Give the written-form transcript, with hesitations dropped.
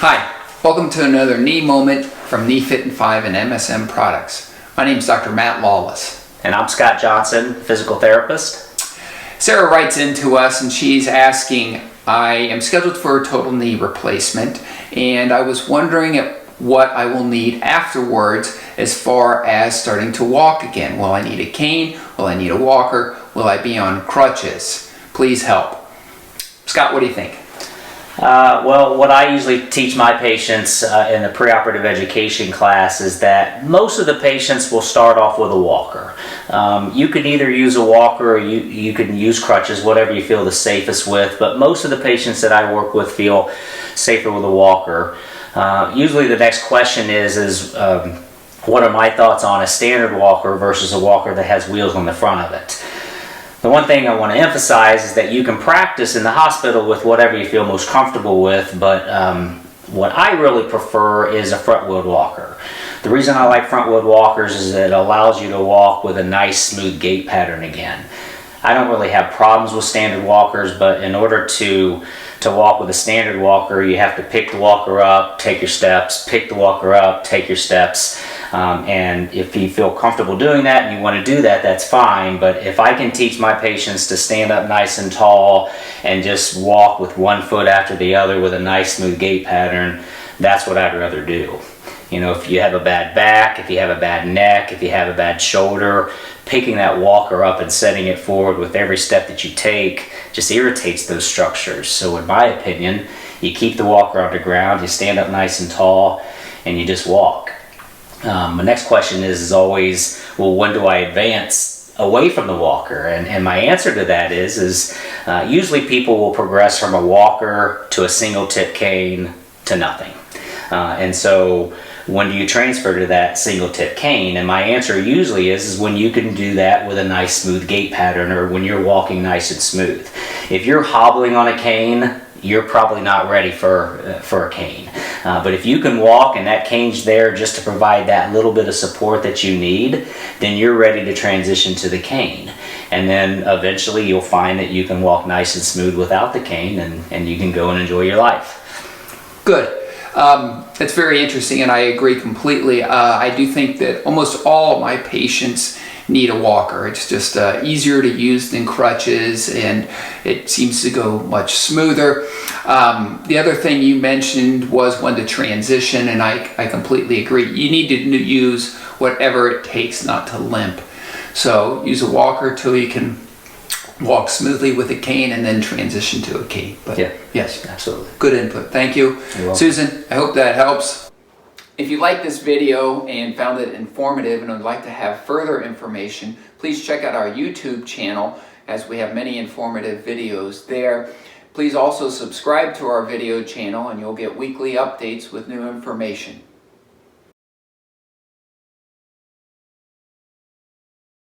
Hi, welcome to another knee moment from Knee Fit and 5 and MSM Products. My name is Dr. Matt Lawless. And I'm Scott Johnson, physical therapist. Sarah writes into us and she's asking, I am scheduled for a total knee replacement and I was wondering what I will need afterwards as far as starting to walk again. Will I need a cane? Will I need a walker? Will I be on crutches? Please help. Scott, what do you think? Well, what I usually teach my patients in the preoperative education class is that most of the patients will start off with a walker. You can either use a walker or you can use crutches, whatever you feel the safest with, but most of the patients that I work with feel safer with a walker. Usually the next question is what are my thoughts on a standard walker versus a walker that has wheels on the front of it? The one thing I want to emphasize is that you can practice in the hospital with whatever you feel most comfortable with, but what I really prefer is a front-wheeled walker. The reason I like front-wheeled walkers is that it allows you to walk with a nice smooth gait pattern again. I don't really have problems with standard walkers, but in order to walk with a standard walker, you have to pick the walker up, take your steps, pick the walker up, take your steps. And if you feel comfortable doing that and you want to do that, that's fine. But if I can teach my patients to stand up nice and tall and just walk with one foot after the other with a nice smooth gait pattern, that's what I'd rather do. You know, if you have a bad back, if you have a bad neck, if you have a bad shoulder, picking that walker up and setting it forward with every step that you take just irritates those structures. So in my opinion, you keep the walker on the ground, you stand up nice and tall, and you just walk. My next question is always, well, when do I advance away from the walker? And my answer to that is usually people will progress from a walker to a single tip cane to nothing. And so when do you transfer to that single tip cane? And my answer usually is when you can do that with a nice smooth gait pattern or when you're walking nice and smooth. If you're hobbling on a cane, you're probably not ready for a cane. But if you can walk and that cane's there just to provide that little bit of support that you need, then you're ready to transition to the cane. And then eventually you'll find that you can walk nice and smooth without the cane and you can go and enjoy your life. Good. That's very interesting and I agree completely. I do think that almost all of my patients need a walker. It's just easier to use than crutches and it seems to go much smoother. The other thing you mentioned was when to transition, and I completely agree. You need to use whatever it takes not to limp. So use a walker till you can walk smoothly with a cane and then transition to a cane. But yeah, yes, absolutely. Good input. Thank you. You're welcome. Susan, I hope that helps. If you liked this video and found it informative and would like to have further information, please check out our YouTube channel as we have many informative videos there. Please also subscribe to our video channel and you'll get weekly updates with new information.